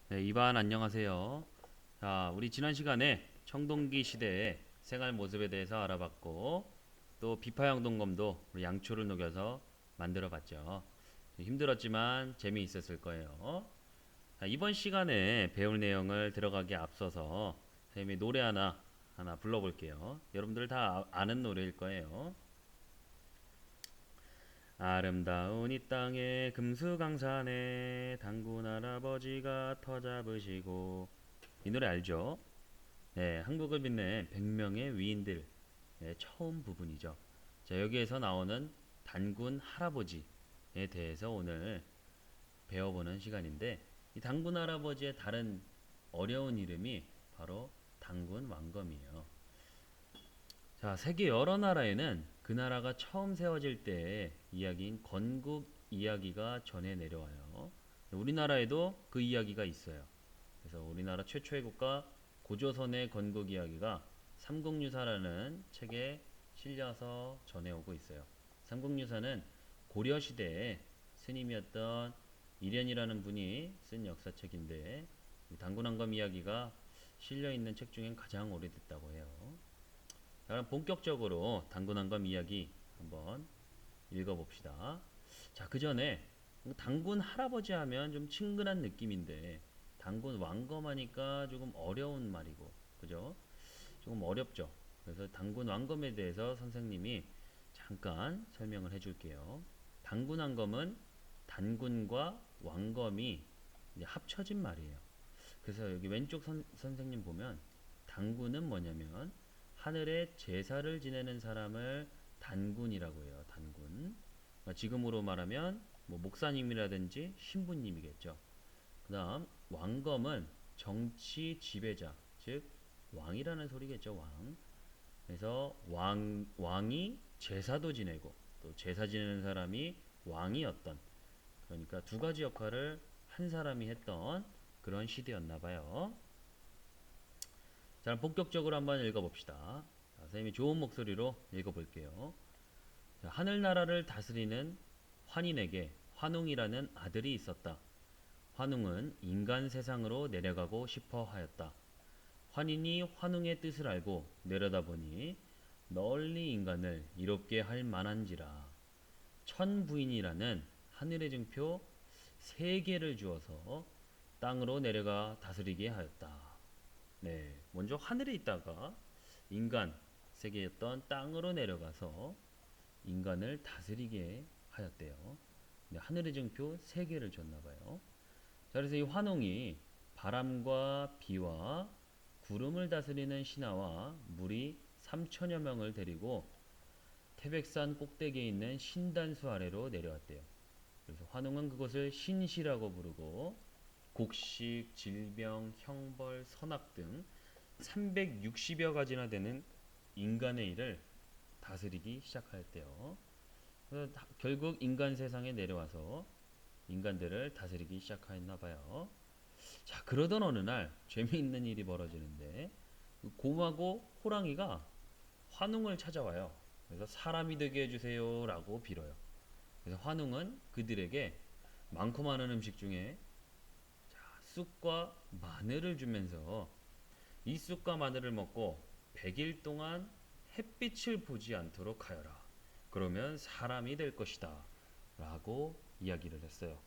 네, 이반 안녕하세요. 자, 우리 지난 시간에 청동기 시대의 생활 모습에 대해서 알아봤고, 또 비파형 동검도 우리 양초를 녹여서 만들어 봤죠. 힘들었지만 재미있었을 거예요. 자, 이번 시간에 배울 내용을 들어가기 앞서서 선생님이 노래 하나 불러볼게요. 여러분들 다 아는 노래일 거예요. 아름다운 이 땅에 금수강산에 단군 할아버지가 터 잡으시고, 이 노래 알죠? 네, 한국을 빛낸 100명의 위인들 처음 부분이죠. 자, 여기에서 나오는 단군 할아버지에 대해서 오늘 배워보는 시간인데, 이 단군 할아버지의 다른 어려운 이름이 바로 단군 왕검이에요. 자, 세계 여러 나라에는 그 나라가 처음 세워질 때의 이야기인 건국 이야기가 전해 내려와요. 우리나라에도 그 이야기가 있어요. 그래서 우리나라 최초의 국가 고조선의 건국 이야기가 삼국유사라는 책에 실려서 전해오고 있어요. 삼국유사는 고려 시대에 스님이었던 이련이라는 분이 쓴 역사책인데, 당군왕검 이야기가 실려 있는 책 중엔 가장 오래됐다고 해요. 자, 그럼 본격적으로 당군왕검 이야기 한번 읽어봅시다. 자, 그 전에 당군 할아버지 하면 좀 친근한 느낌인데 당군 왕검 하니까 조금 어려운 말이고, 그죠? 조금 어렵죠. 그래서 당군 왕검에 대해서 선생님이 잠깐 설명을 해줄게요. 당군 왕검은 단군과 왕검이 이제 합쳐진 말이에요. 그래서 여기 왼쪽 선생님 보면 단군은 뭐냐면 하늘에 제사를 지내는 사람을 단군이라고 해요. 단군. 그러니까 지금으로 말하면 뭐 목사님이라든지 신부님이겠죠. 그다음 왕검은 정치 지배자, 즉 왕이라는 소리겠죠. 왕. 그래서 왕이 제사도 지내고 또 제사 지내는 사람이 왕이었던, 그러니까 두 가지 역할을 한 사람이 했던 그런 시대였나 봐요. 자, 본격적으로 한번 읽어봅시다. 자, 선생님이 좋은 목소리로 읽어볼게요. 자, 하늘나라를 다스리는 환인에게 환웅이라는 아들이 있었다. 환웅은 인간 세상으로 내려가고 싶어 하였다. 환인이 환웅의 뜻을 알고 내려다보니 널리 인간을 이롭게 할 만한지라. 천부인이라는 하늘의 증표 세 개를 주어서 땅으로 내려가 다스리게 하였다. 네, 먼저 하늘에 있다가 인간 세계였던 땅으로 내려가서 인간을 다스리게 하였대요. 네, 하늘의 증표 세 개를 줬나 봐요. 자, 그래서 이 환웅이 바람과 비와 구름을 다스리는 신하와 무리 3천여 명을 데리고 태백산 꼭대기에 있는 신단수 아래로 내려왔대요. 그래서 환웅은 그것을 신시라고 부르고 곡식, 질병, 형벌, 선악 등 360여 가지나 되는 인간의 일을 다스리기 시작하였대요. 그래서 결국 인간 세상에 내려와서 인간들을 다스리기 시작했나 봐요. 자, 그러던 어느 날 재미있는 일이 벌어지는데 곰하고 호랑이가 환웅을 찾아와요. 그래서 사람이 되게 해주세요라고 빌어요. 그래서 환웅은 그들에게 많고 많은 음식 중에 쑥과 마늘을 주면서 이 쑥과 마늘을 먹고 100일 동안 햇빛을 보지 않도록 하여라. 그러면 사람이 될 것이다. 라고 이야기를 했어요.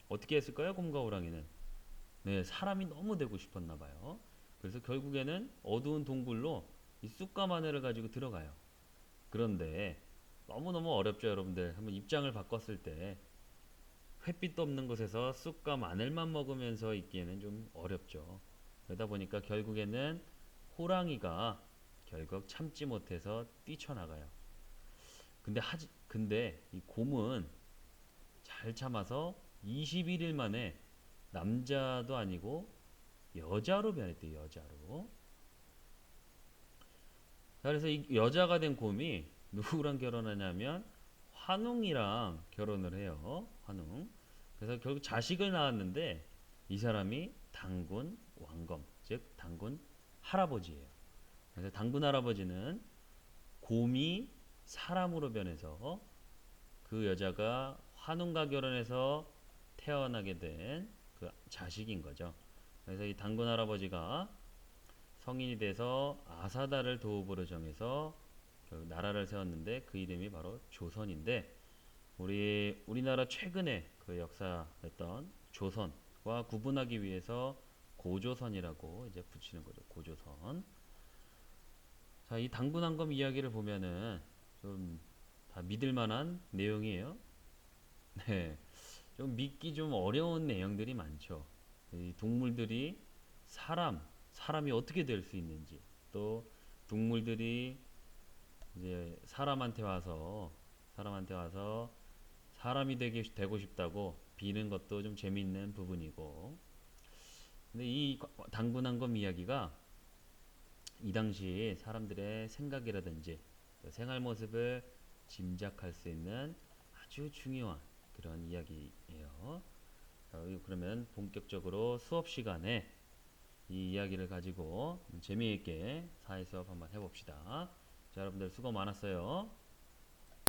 어떻게 했을까요? 곰과 호랑이는. 네, 사람이 너무 되고 싶었나 봐요. 그래서 결국에는 어두운 동굴로 이 쑥과 마늘을 가지고 들어가요. 그런데 너무너무 어렵죠, 여러분들. 한번 입장을 바꿨을 때 햇빛도 없는 곳에서 쑥과 마늘만 먹으면서 있기에는 좀 어렵죠. 그러다 보니까 결국에는 호랑이가 결국 참지 못해서 뛰쳐나가요. 근데 이 곰은 잘 참아서 21일 만에 남자도 아니고 여자로 변했대요. 여자로. 자, 그래서 이 여자가 된 곰이 누구랑 결혼하냐면 환웅이랑 결혼을 해요. 환웅. 그래서 결국 자식을 낳았는데 이 사람이 당군 왕검, 즉 당군 할아버지예요. 그래서 당군 할아버지는 곰이 사람으로 변해서 그 여자가 환웅과 결혼해서 태어나게 된 그 자식인 거죠. 그래서 이 단군 할아버지가 성인이 돼서 아사다를 도읍으로 정해서 나라를 세웠는데 그 이름이 바로 조선인데 우리나라 최근에 그 역사였던 조선과 구분하기 위해서 고조선이라고 이제 붙이는 거죠. 고조선. 자, 이 당군항검 이야기를 보면은 좀 다 믿을 만한 내용이에요. 네. 좀 믿기 좀 어려운 내용들이 많죠. 이 동물들이 사람이 어떻게 될 수 있는지, 또 동물들이 이제 사람한테 와서 사람이 되고 싶다고 비는 것도 좀 재미있는 부분이고. 근데 이 당군항검 이야기가 이 당시 사람들의 생각이라든지 또 생활 모습을 짐작할 수 있는 아주 중요한 그런 이야기예요. 그러면 본격적으로 수업 시간에 이 이야기를 가지고 재미있게 사회 수업 한번 해봅시다. 자, 여러분들 수고 많았어요.